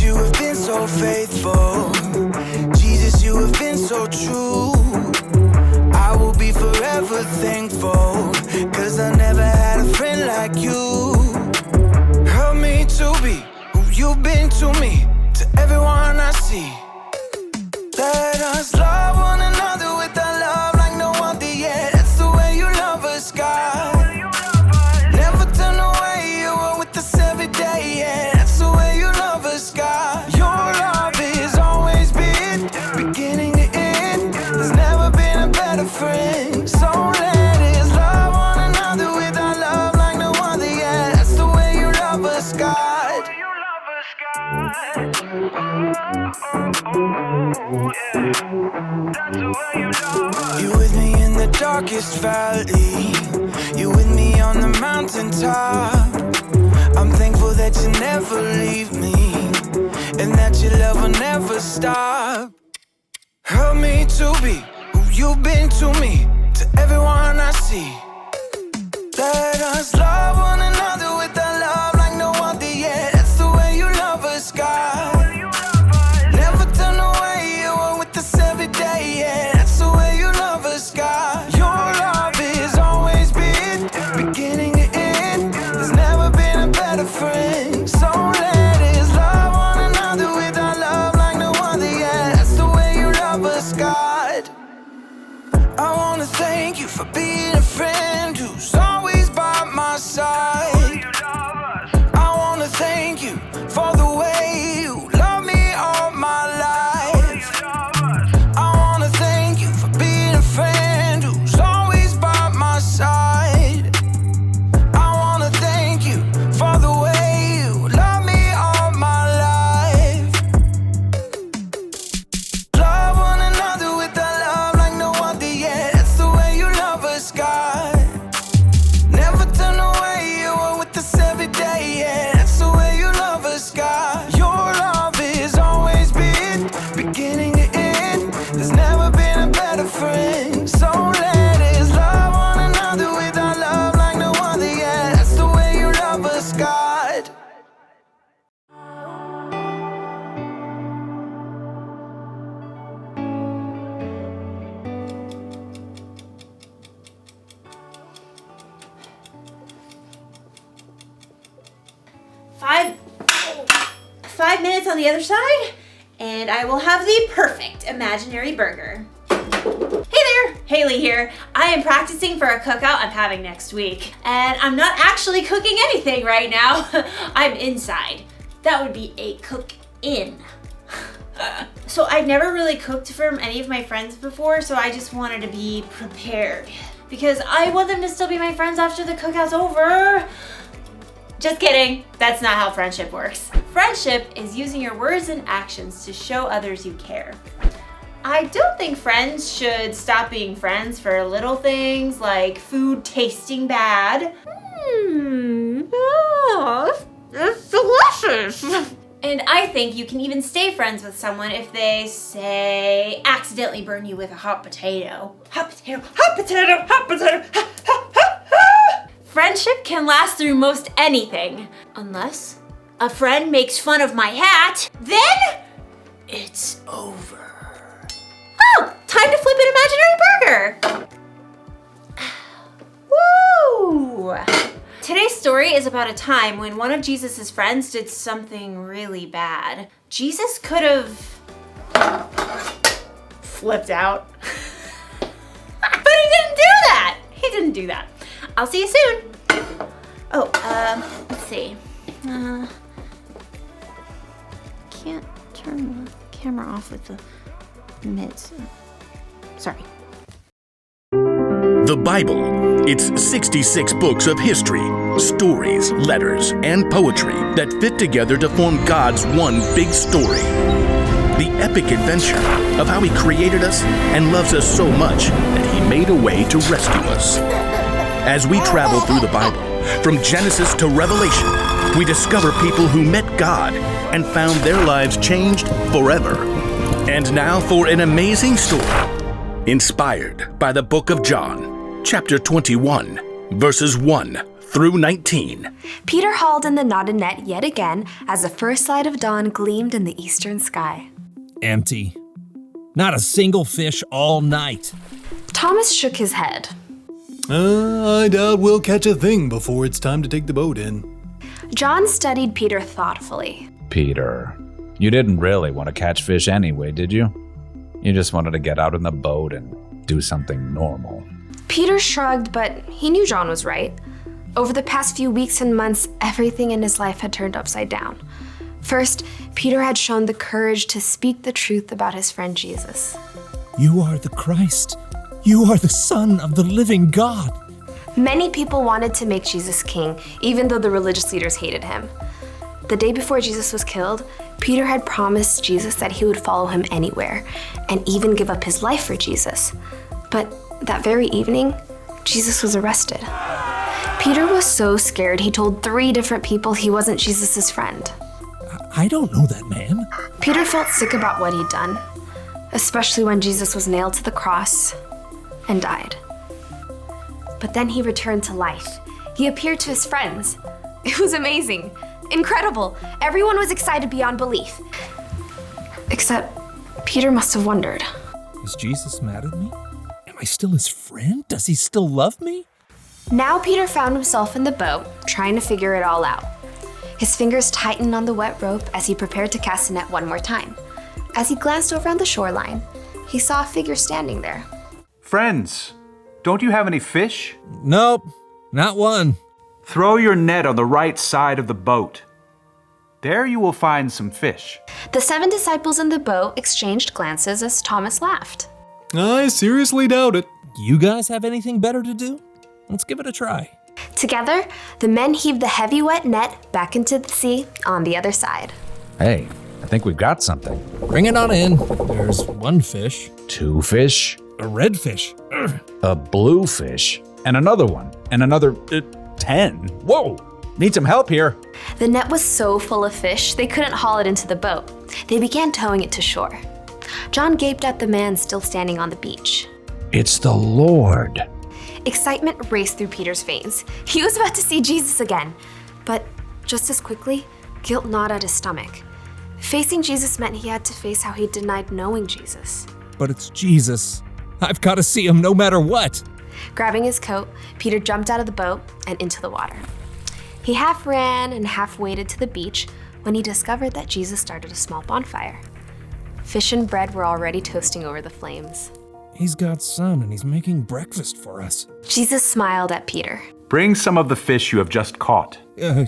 you have been so faithful. Jesus, you have been so true. I will be forever thankful, 'cause I never had a friend like you. Help me to be who you've been to me, to everyone I see. Let us love one another with our love like no other yet. That's the way you love us, God. Never turn away, you are with us every day, yeah. That's the way you love us, God. Your love has always been beginning to end. There's never been a better friend. So let us love one another with our love like no other, yeah. That's the way you love us, God. You with me in the darkest valley. You with me on the mountaintop. I'm thankful that you never leave me, and that your love will never stop. Help me to be who you've been to me, to everyone I see. Let us love one another with our love like no other yet. That's the way you love us, God. Never turn away, you are with us every day, yeah. That's the way you love us, God. Your love has always been beginning to end. There's never been a better friend. So let us love one another with our love like no other, yeah. That's the way you love us, God. I wanna thank you for being a friend who's always by my side. I wanna thank you for the way you love me all my life. I wanna thank you for being a friend who's always by my side. I wanna thank you for the way you love me all my life. Love one another with our love like no other, yeah. That's the way you love us, God. Never turn away, you are with us every day, yeah. That's the way you love us, God. Your love has always been beginning to end. There's never been a better friend. So let us love one another with our love like no other, yeah. That's the way you love us, God. Five minutes on the other side, and I will have the perfect imaginary burger. Hey there, Haley here. I am practicing for a cookout I'm having next week, and I'm not actually cooking anything right now. I'm inside. That would be a cook-in. So I've never really cooked for any of my friends before, so I just wanted to be prepared, because I want them to still be my friends after the cookout's over. Just kidding, that's not how friendship works. Friendship is using your words and actions to show others you care. I don't think friends should stop being friends for little things like food tasting bad. It's delicious. And I think you can even stay friends with someone if they, say, accidentally burn you with a hot potato. Hot potato, hot potato, hot potato, ha, ha, ha, ha. Friendship can last through most anything, unless a friend makes fun of my hat, then it's over. Oh, time to flip an imaginary burger. Woo! Today's story is about a time when one of Jesus' friends did something really bad. Jesus could have flipped out. But he didn't do that. He didn't do that. I'll see you soon. Oh, let's see. Can't turn the camera off with the mids. Sorry. The Bible. It's 66 books of history, stories, letters, and poetry that fit together to form God's one big story. The epic adventure of how He created us and loves us so much that He made a way to rescue us. As we travel through the Bible, from Genesis to Revelation, we discover people who met God and found their lives changed forever. And now for an amazing story, inspired by the book of John, chapter 21, verses 1 through 19. Peter hauled in the knotted net yet again as the first light of dawn gleamed in the eastern sky. Empty. Not a single fish all night. Thomas shook his head. I doubt we'll catch a thing before it's time to take the boat in. John studied Peter thoughtfully. Peter, you didn't really want to catch fish anyway, did you? You just wanted to get out in the boat and do something normal. Peter shrugged, but he knew John was right. Over the past few weeks and months, everything in his life had turned upside down. First, Peter had shown the courage to speak the truth about his friend Jesus. You are the Christ. You are the Son of the living God. Many people wanted to make Jesus king, even though the religious leaders hated him. The day before Jesus was killed, Peter had promised Jesus that he would follow him anywhere, and even give up his life for Jesus. But that very evening, Jesus was arrested. Peter was so scared he told 3 different people he wasn't Jesus' friend. I don't know that man. Peter felt sick about what he'd done, especially when Jesus was nailed to the cross and died. But then he returned to life. He appeared to his friends. It was amazing, incredible. Everyone was excited beyond belief. Except Peter must have wondered. Is Jesus mad at me? Am I still his friend? Does he still love me? Now Peter found himself in the boat, trying to figure it all out. His fingers tightened on the wet rope as he prepared to cast the net one more time. As he glanced over on the shoreline, he saw a figure standing there. Friends, don't you have any fish? Nope, not one. Throw your net on the right side of the boat. There you will find some fish. The 7 disciples in the boat exchanged glances as Thomas laughed. I seriously doubt it. You guys have anything better to do? Let's give it a try. Together, the men heaved the heavy wet net back into the sea on the other side. Hey, I think we've got something. Bring it on in. There's 1 fish. 2 fish, A red fish. Ugh. a blue fish, and another one, and another 10. Whoa! Need some help here. The net was so full of fish, they couldn't haul it into the boat. They began towing it to shore. John gaped at the man still standing on the beach. It's the Lord. Excitement raced through Peter's veins. He was about to see Jesus again. But just as quickly, guilt gnawed at his stomach. Facing Jesus meant he had to face how he denied knowing Jesus. But it's Jesus. I've got to see him no matter what. Grabbing his coat, Peter jumped out of the boat and into the water. He half ran and half waded to the beach when he discovered that Jesus started a small bonfire. Fish and bread were already toasting over the flames. He's God's son and he's making breakfast for us. Jesus smiled at Peter. Bring some of the fish you have just caught.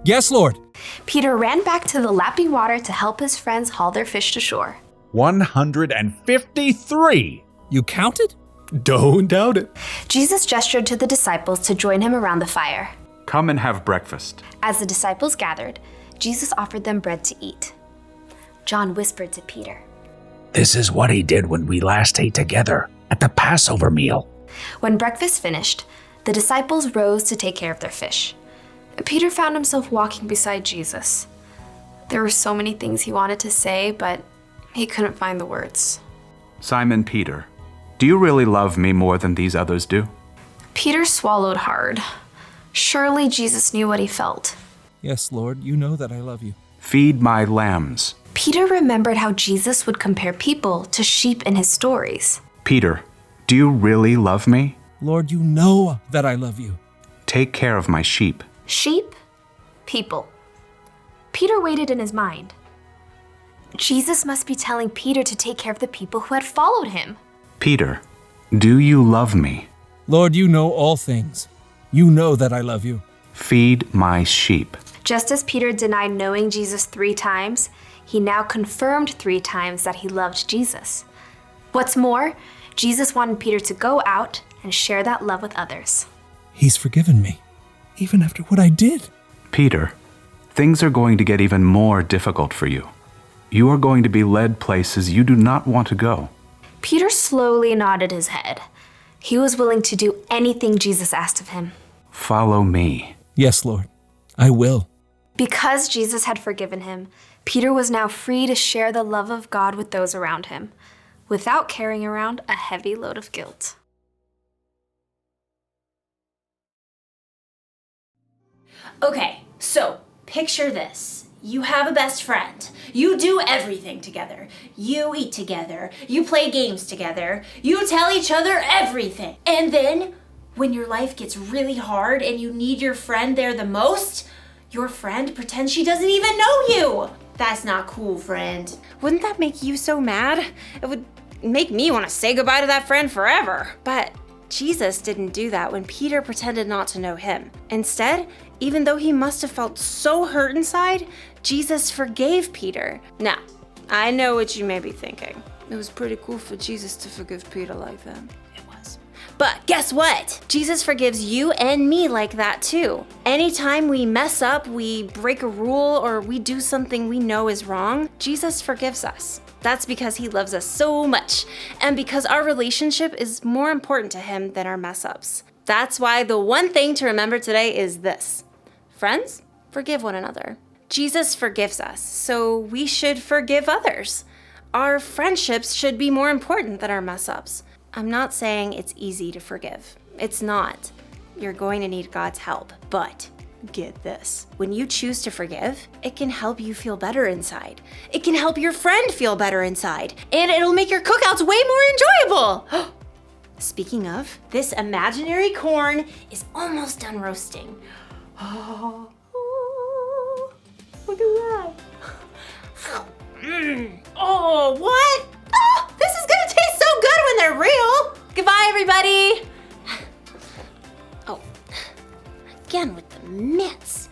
Yes, Lord. Peter ran back to the lapping water to help his friends haul their fish to shore. 153. You counted? Don't doubt it. Jesus gestured to the disciples to join him around the fire. Come and have breakfast. As the disciples gathered, Jesus offered them bread to eat. John whispered to Peter. This is what he did when we last ate together at the Passover meal. When breakfast finished, the disciples rose to take care of their fish. Peter found himself walking beside Jesus. There were so many things he wanted to say, but he couldn't find the words. Simon Peter, do you really love me more than these others do? Peter swallowed hard. Surely Jesus knew what he felt. Yes, Lord, you know that I love you. Feed my lambs. Peter remembered how Jesus would compare people to sheep in his stories. Peter, do you really love me? Lord, you know that I love you. Take care of my sheep. Sheep? People. Peter waited in his mind. Jesus must be telling Peter to take care of the people who had followed him. Peter, do you love me? Lord, you know all things. You know that I love you. Feed my sheep. Just as Peter denied knowing Jesus 3 times, he now confirmed 3 times that he loved Jesus. What's more, Jesus wanted Peter to go out and share that love with others. He's forgiven me, even after what I did. Peter, things are going to get even more difficult for you. You are going to be led places you do not want to go. Peter slowly nodded his head. He was willing to do anything Jesus asked of him. Follow me. Yes, Lord, I will. Because Jesus had forgiven him, Peter was now free to share the love of God with those around him, without carrying around a heavy load of guilt. Okay, so picture this. You have a best friend. You do everything together. You eat together. You play games together. You tell each other everything. And then, when your life gets really hard and you need your friend there the most, your friend pretends she doesn't even know you. That's not cool, friend. Wouldn't that make you so mad? It would make me want to say goodbye to that friend forever. But Jesus didn't do that when Peter pretended not to know him. Instead, even though he must have felt so hurt inside, Jesus forgave Peter. Now, I know what you may be thinking. It was pretty cool for Jesus to forgive Peter like that. It was. But guess what? Jesus forgives you and me like that too. Anytime we mess up, we break a rule, or we do something we know is wrong, Jesus forgives us. That's because he loves us so much, and because our relationship is more important to him than our mess ups. That's why the one thing to remember today is this. Friends, forgive one another. Jesus forgives us, so we should forgive others. Our friendships should be more important than our mess ups. I'm not saying it's easy to forgive. It's not. You're going to need God's help, but get this. When you choose to forgive, it can help you feel better inside. It can help your friend feel better inside, and it'll make your cookouts way more enjoyable. Speaking of, this imaginary corn is almost done roasting. Oh, look at that. Oh, what? Oh, this is gonna taste so good when they're real. Goodbye, everybody. Oh, again with the mitts.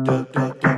Duck, duck, duck.